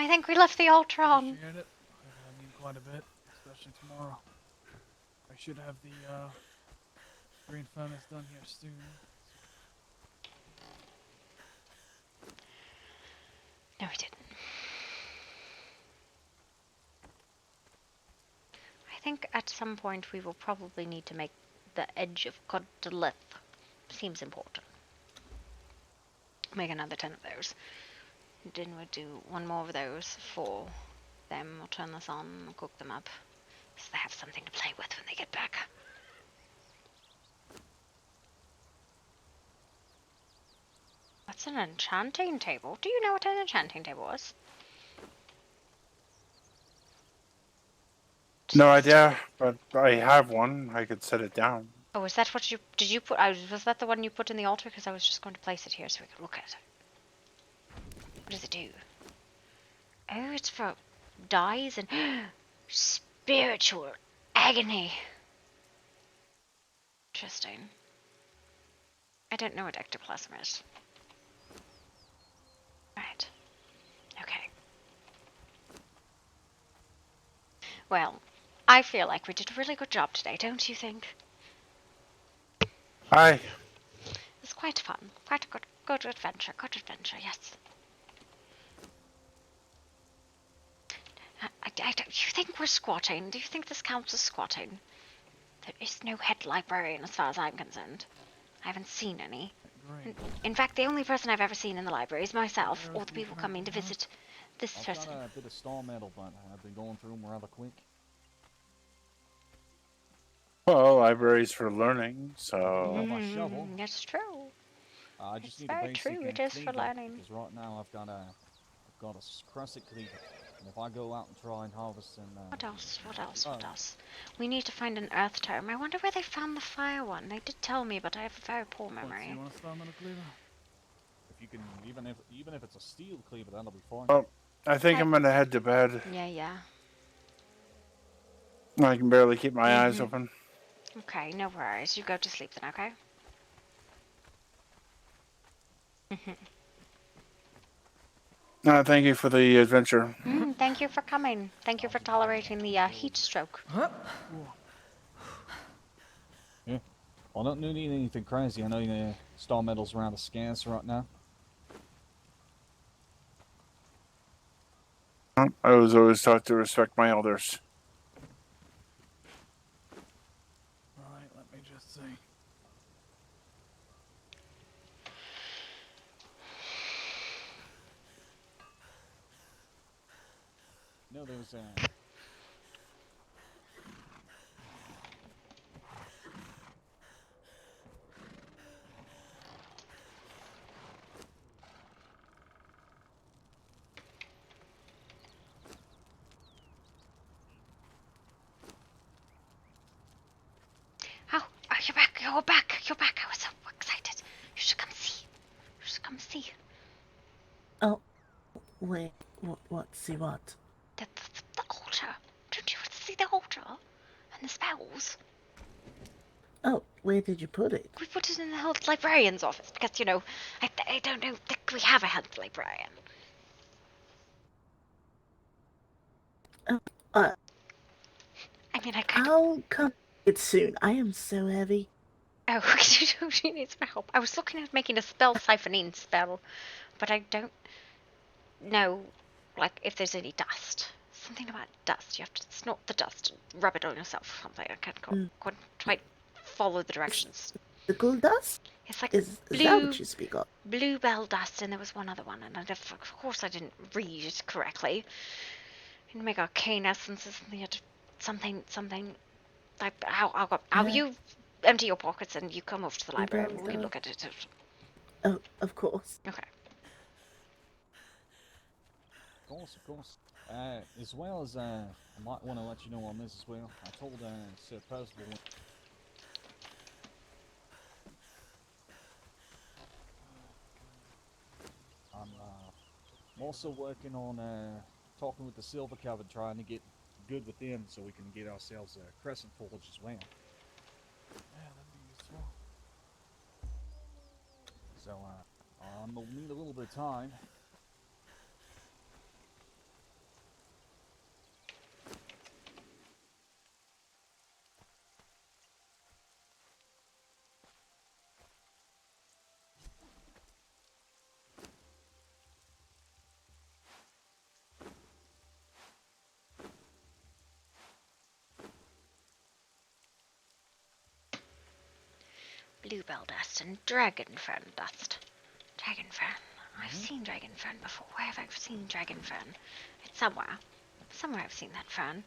I think we left the altar on. Appreciate it. I need quite a bit, especially tomorrow. I should have the green furnace done here soon. No, we didn't. I think at some point we will probably need to make the edge of Codalith. Seems important. Make another 10 of those. Then we'll do one more of those for them. We'll turn this on and cook them up. So they have something to play with when they get back. That's an enchanting table. Do you know what an enchanting table is? No idea, but I have one. I could set it down. Oh, is that what you... Did you put... was that the one you put in the altar? Because I was just going to place it here so we could look at it. What does it do? Oh, it's for dyes and... spiritual agony. Interesting. I don't know what ectoplasm is. Right. Okay. Well, I feel like we did a really good job today, don't you think? Hi. It was quite fun. Quite a good adventure. Good adventure, yes. Do you think we're squatting? Do you think this counts as squatting? There is no head librarian as far as I'm concerned. I haven't seen any. In fact, the only person I've ever seen in the library is myself, or the people coming to visit this person. I've got a bit of star metal, but I've been going through them rather quick. Well, libraries for learning, so... My shovel. It's true. I just need very a basic true, it is for cleaver, learning. because right now I've got a crescent cleaver. And if I go out and try and harvest and... What else? We need to find an earth tome. I wonder where they found the fire one. They did tell me, but I have a very poor memory. You want to start on a cleaver? If you can, even if it's a steel cleaver, that'll be fine. Oh, I think I'm gonna head to bed. Yeah. I can barely keep my eyes open. Okay, no worries. You go to sleep then, okay? Thank you for the adventure. Thank you for coming. Thank you for tolerating the heat stroke. Yeah. Well, I don't need anything crazy. I know star metal's around the scarce right now. I was always taught to respect my elders. Alright, let me just see. No, there's Oh, you're back. You're back. I was so excited. You should come see. Oh, wait, what, see what? The altar. Don't you want to see the altar? And the spells? Oh, where did you put it? We put it in the health librarian's office because, I don't think we have a health librarian. I mean, I could... I'll come it soon. I am so heavy. Oh, she needs my help. I was looking at making a spell siphoning spell, but I don't know, if there's any dust. Something about dust. You have to snort the dust and rub it on yourself or something. I can't quite follow the directions. The gold dust? It's like Is that what you speak of? bluebell dust, and there was one other one, and of course I didn't read it correctly. You make arcane essences, and you had something. Like, how you empty your pockets and you come over to the library and we can look at it. Oh, of course. Okay. Of course. As well as, I might want to let you know on this as well. I told Sir Percival. I'm also working on talking with the Silver Coven, trying to get good with them so we can get ourselves a Crescent Forge as well. Yeah, that'd be useful. So, we'll need a little bit of time. bluebell dust and dragon fern dust. Dragon fern. I've seen dragon fern before. Where have I seen dragon fern? It's somewhere. Somewhere I've seen that fern.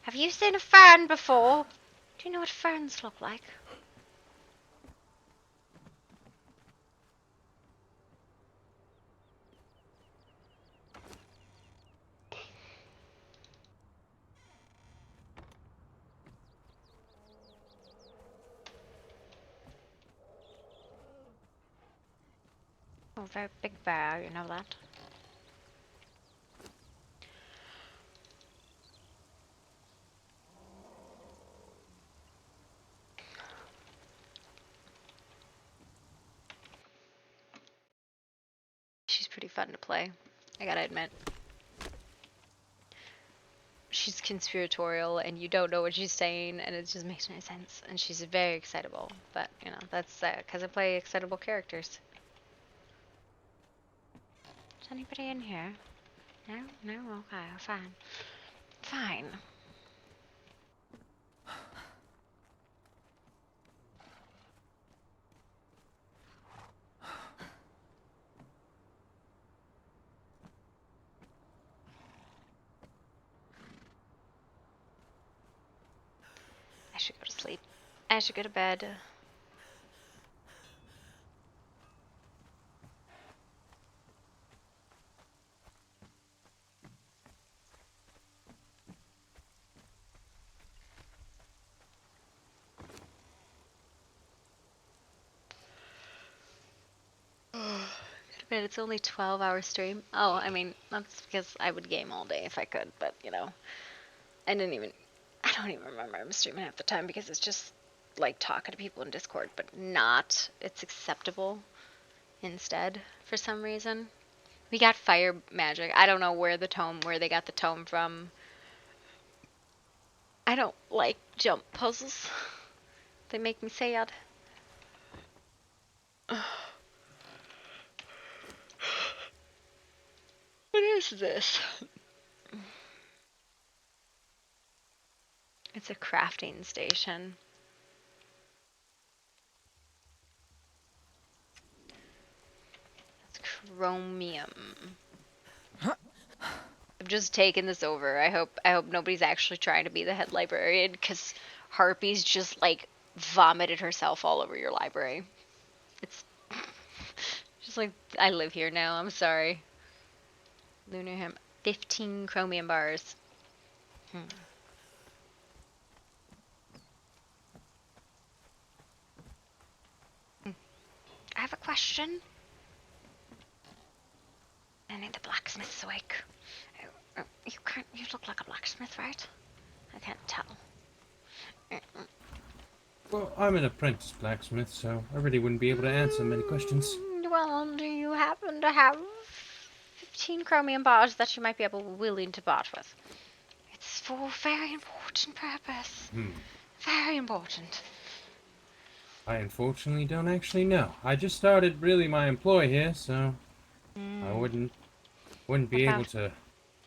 Have you seen a fern before? Do you know what ferns look like? Oh, very big bear, you know that. She's pretty fun to play, I gotta admit. She's conspiratorial and you don't know what she's saying and it just makes no sense. And she's very excitable, but you know, that's because I play excitable characters. Is anybody in here? No? No? Okay, fine. Fine. I should go to sleep. I should go to bed. But it's only 12-hour stream. Oh, I mean, that's because I would game all day if I could, but you know, I don't even remember I'm streaming half the time because it's just like talking to people in Discord, but not, it's acceptable instead for some reason. We got fire magic. I don't know where they got the tome from. I don't like jump puzzles. They make me sad. What is this? It's a crafting station. It's chromium. I've just taken this over. I hope nobody's actually trying to be the head librarian because Harpy's just like vomited herself all over your library. It's just like, I live here now. I'm sorry. Lunar Hem. 15 chromium bars. I have a question. I need the blacksmith's awake. You look like a blacksmith, right? I can't tell. Well, I'm an apprentice blacksmith, so I really wouldn't be able to answer many questions. Well, do you happen to have 15 chromium bars that you might be willing to part with? It's for a very important purpose. Very important. I unfortunately don't actually know. I just started really my employ here, so I wouldn't be able to.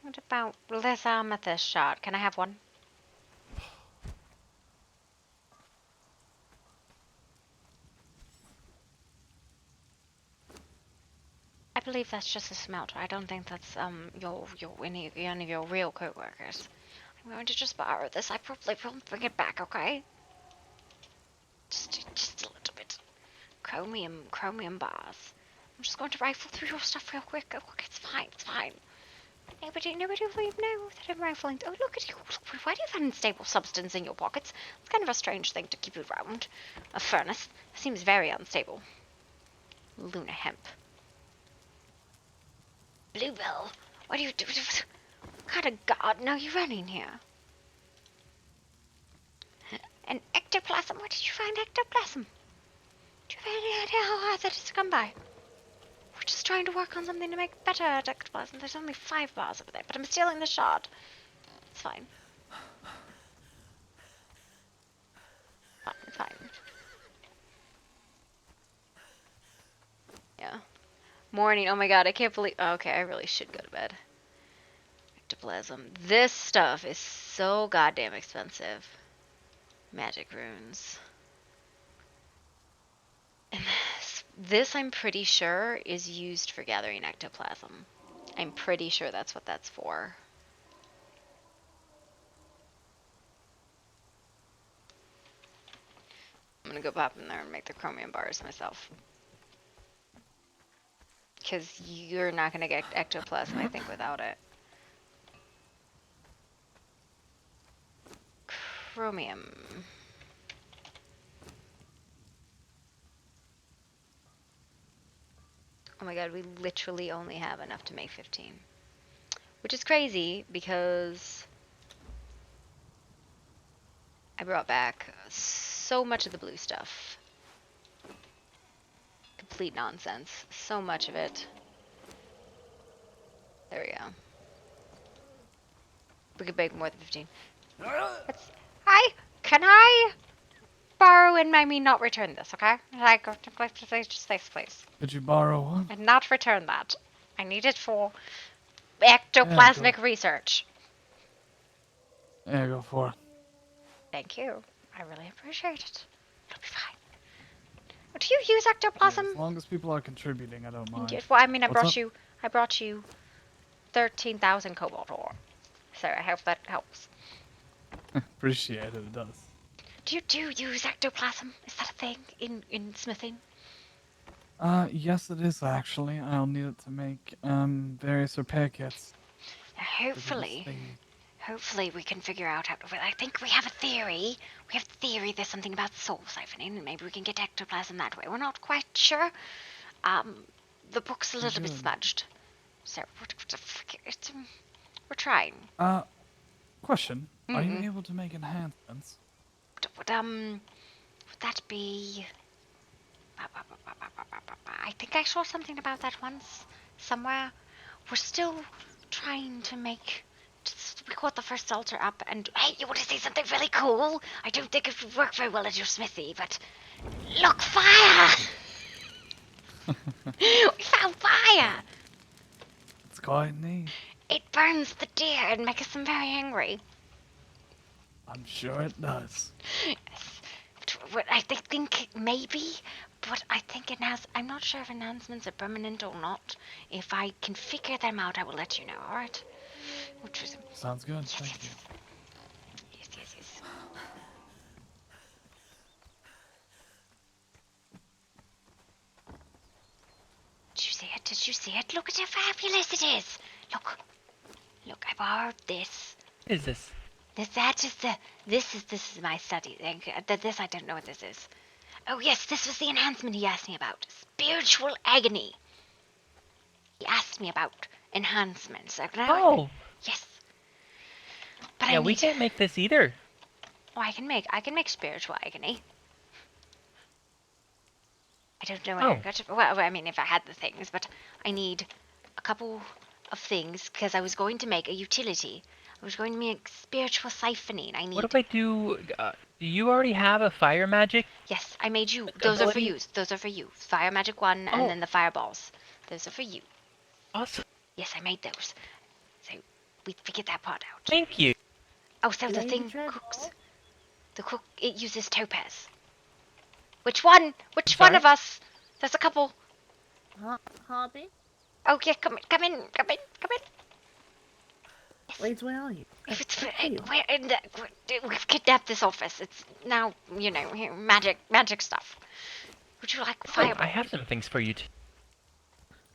What about this amethyst shard? Can I have one? I believe that's just a smelter. I don't think that's any of your real co-workers. I'm going to just borrow this. I probably won't bring it back, okay? Just a little bit. Chromium bars. I'm just going to rifle through your stuff real quick. Oh, look, it's fine, it's fine. Nobody will know that I'm rifling. Oh, look at you. Why do you have unstable substance in your pockets? It's kind of a strange thing to keep around. A furnace. It seems very unstable. Luna hemp. Bluebell, what do you do? What kind of garden are you running here? An ectoplasm? Where did you find ectoplasm? Do you have any idea how hard that is to come by? We're just trying to work on something to make better at ectoplasm. There's only 5 bars over there, but I'm stealing the shard. It's fine. Fine. Yeah. Morning. Oh my god, I can't believe. Oh, okay, I really should go to bed. Ectoplasm. This stuff is so goddamn expensive. Magic runes. This, I'm pretty sure, is used for gathering ectoplasm. I'm pretty sure that's what that's for. I'm gonna go pop in there and make the chromium bars myself. Because you're not gonna get ectoplasm, I think, without it. Chromium. Oh my god, we literally only have enough to make 15. Which is crazy because I brought back so much of the blue stuff. Complete nonsense. So much of it. There we go. We could make more than 15. Hi! Can I borrow and I mean not return this, okay? Like, just this, please. Could you borrow one? And not return that. I need it for Yeah, ectoplasmic research. Yeah, go for it. Thank you. I really appreciate it. It'll be fine. Do you use Yeah, ectoplasm? as long as people are contributing, I don't mind. Well, I mean, I What's up? brought you 13,000 cobalt ore. So I hope that helps. Appreciate it, it does. Do you use ectoplasm? Is that a thing in smithing? Yes it is actually. I'll need it to make, various repair kits. Hopefully. Hopefully we can figure out how to... I think we have a theory. We have a theory there's something about soul siphoning, and maybe we can get ectoplasm that way. We're not quite sure. The book's a little bit Good. smudged. So, we're trying. Question. Are Mhm. you able to make enhancements? Would that be... I think I saw something about that once, somewhere. We're still trying to make... We got the first altar up, and hey, you want to see something really cool? I don't think it would work very well at your smithy, but look, fire! We found fire! It's quite neat. It burns the deer and makes them very angry. I'm sure it does. Yes. What I think maybe, but I think it has. I'm not sure if enhancements are permanent or not. If I can figure them out, I will let you know. All right. Which was Sounds good. yes, Thank yes, you. yes. Did you see it? Did you see it? Look at how fabulous it is. Look. I borrowed this. What is this? This is my study. This I don't know what this is. Oh yes, this was the enhancement he asked me about. Spiritual agony. He asked me about enhancements. Oh, Yes. But yeah, I we need. can't make this either. Oh, I can make spiritual agony. I don't know. Oh. Well, I mean, if I had the things, but I need a couple of things because I was going to make a utility. I was going to make spiritual siphoning. I need. What if I do? Do you already have a fire magic? Yes, I made you. Those are for ability? you. Those are for you. Fire magic one, and Oh. then the fireballs. Those are for you. Awesome. Yes, I made those. So we figured that part out. Thank you. Oh, so the Lady thing Tregor? cooks. The cook it uses topaz. Which one? Which I'm one sorry? of us? There's a couple. Harpy? Oh yeah, come in. Wait, where are you? If it's Hey, we're in the, we've kidnapped this office. It's now magic stuff. Would you like Oh, fireball? I have some things for you.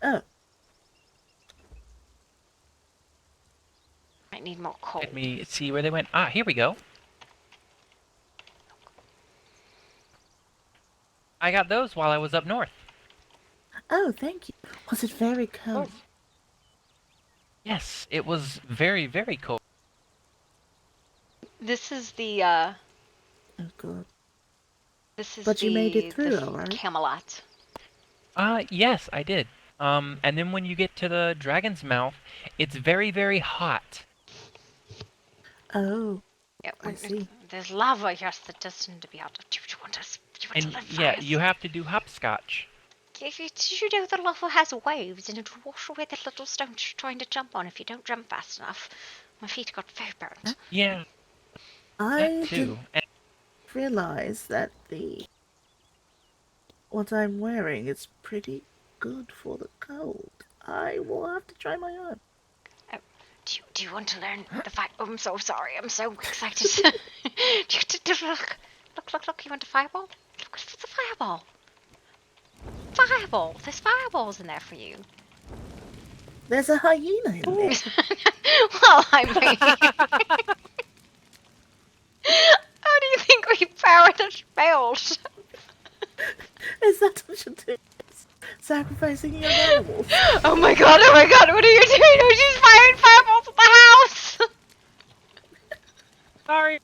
Oh, I need more coal. Let me see where they went. Ah, here we go. I got those while I was up north. oh, thank you. Was it very Of cold? course. Yes, it was very, very cold. This is the Oh, God. But you made it through, the all right? Camelot. Yes, I did. And then when you get to the dragon's mouth, it's very, very hot. Oh, Yeah, I see. There's lava here that doesn't to be out. Do you want us? Do you want And to live yeah, fires? you have to do hopscotch. Did you know the lava has waves and it'll wash away the little stones you're trying to jump on if you don't jump fast enough? My feet got very burnt. Yeah, I that too. didn't realize that the what I'm wearing is pretty good for the cold. I will have to try my own. Do you want to learn the fight? Oh, I'm so sorry. I'm so excited. Look. You want a fireball? Look, it's a fireball. Fireball. There's fireballs in there for you. There's a hyena in there. Well, I mean, how do you think we powered the spells? Is that what you're doing? Sacrificing young animals? Oh my god, what are you doing? Oh, she's firing fireballs at the house! Sorry.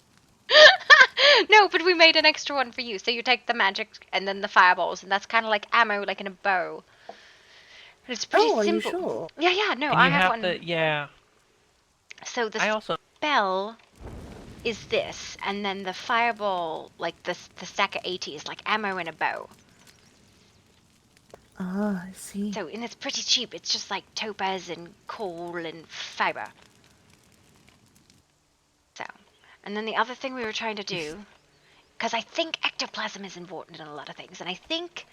No, but we made an extra one for you. So you take the magic and then the fireballs, and that's kind of like ammo, like in a bow. But it's pretty Oh, are you simple. sure? Yeah, no, And I you have have one. to, yeah. So the I also, spell is this, and then the fireball, like the stack of 80 is like ammo in a bow. Ah, I see. So, and it's pretty cheap. It's just like topaz and coal and fiber. So, and then the other thing we were trying to do, because I think ectoplasm is important in a lot of things, and I think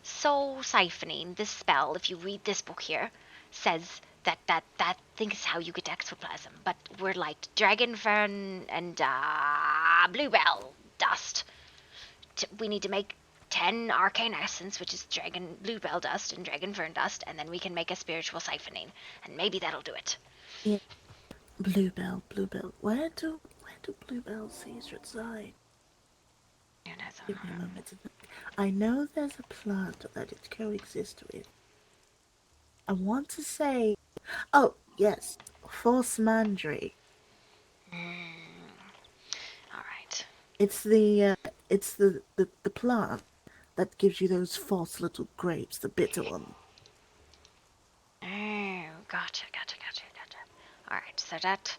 soul siphoning, this spell, if you read this book here, says that thing is how you get ectoplasm. But we're like dragon fern and bluebell dust. We need to make 10 arcane essence, which is dragon bluebell dust and dragon fern dust, and then we can make a spiritual siphoning, and maybe that'll do it. Yeah. Bluebell. Where do bluebell seeds reside? Give me a moment to think. I know there's a plant that it coexists with. I want to say, oh yes, false mandrake. All right. It's the plant that gives you those false little grapes, the bitter one. Oh, gotcha. All right, so that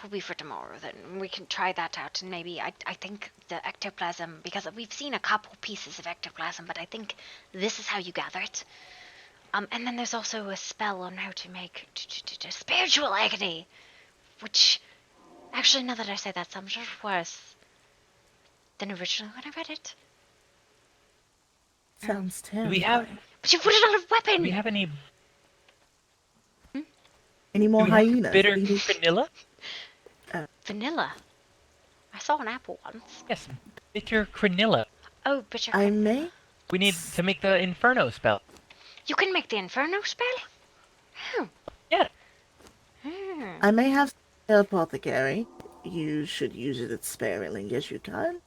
will be for tomorrow. Then we can try that out, and maybe I think the ectoplasm, because we've seen a couple pieces of ectoplasm, but I think this is how you gather it. And then there's also a spell on how to make spiritual agony, which actually, now that I say that, sounds much worse than originally when I read it. Sounds do we have, terrifying. But you put it on a do weapon. we have any, Any do more we have hyenas? bitter What do you need? vanilla? Vanilla. I saw an apple once. Yes, bitter crenilla. Oh, bitter. I may We need to make the inferno spell. You can make the inferno spell. Oh. Yeah. I may have the apothecary. You should use it as sparingly as you can.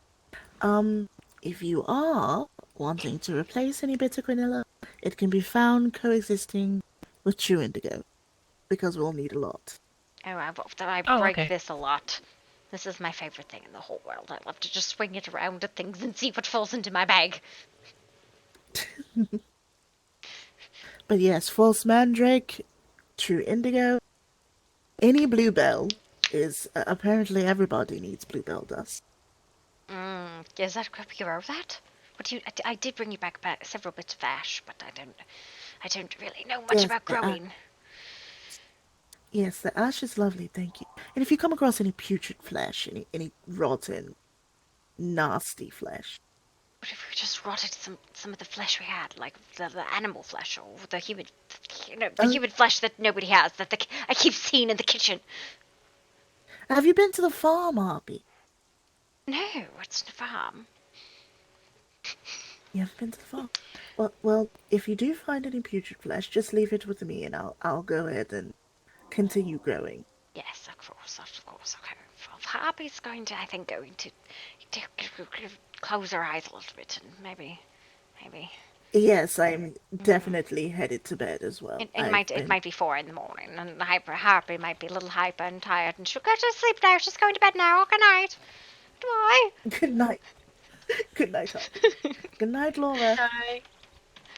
If you are wanting to replace any bitter vanilla, it can be found coexisting with true indigo, because we'll need a lot. Oh, I Oh, break okay. this a lot. This is my favorite thing in the whole world. I love to just swing it around at things and see what falls into my bag. But yes, false mandrake, true indigo, any bluebell is apparently everybody needs bluebell dust. Is that correct? You wrote that? What you? I did bring you back several bits of ash, but I don't really know much Yes, about growing. Yes, the ash is lovely, thank you. And if you come across any putrid flesh, any rotten, nasty flesh, What if we just rotted some of the flesh we had, like the animal flesh or the human, human flesh that nobody has that I keep seeing in the kitchen? have you been to the farm, Harpy? No, it's the farm. You haven't been to the farm? Well, if you do find any putrid flesh, just leave it with me, and I'll go ahead and continue growing. Yes, of course. Okay. Well, Harpy's going to close her eyes a little bit and maybe. Yes, I'm definitely headed to bed as well. It might be 4 in the morning, and Harpy might be a little hyper and tired, and she'll go to sleep now. She's going to bed now. Good night. Bye. Good night. Good night, Harpy. Good night, Laura. Bye.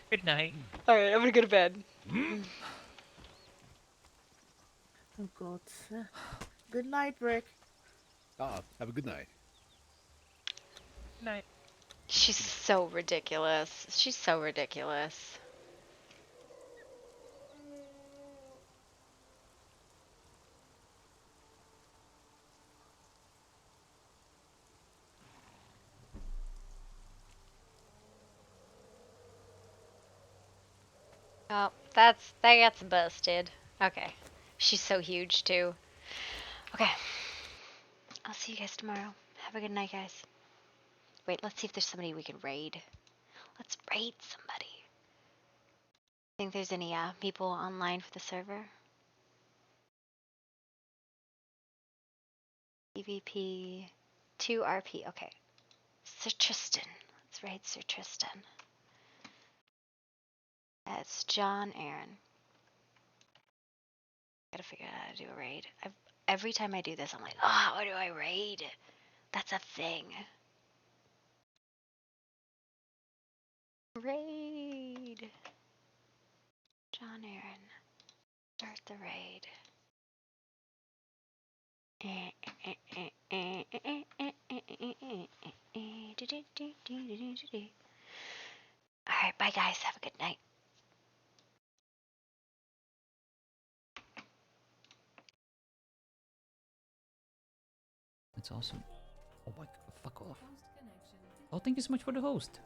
Good night. All right, I'm gonna go to bed. Oh God. Good night, Rick. Ah, have a good night. Good night. She's so ridiculous. She's so ridiculous. Oh, that gets busted. Okay. She's so huge too. Okay. I'll see you guys tomorrow. Have a good night, guys. Wait, let's see if there's somebody we can raid. Let's raid somebody. Think there's any people online for the server? PvP 2 RP. Okay. Sir Tristan. Let's raid Sir Tristan. That's John Aaron. Gotta figure out how to do a raid. Every time I do this, I'm like, oh, how do I raid? That's a thing. Raid. John Aaron. Start the raid. Alright, bye guys. Have a good night. That's awesome. Oh my god, fuck off. Oh, thank you so much for the host.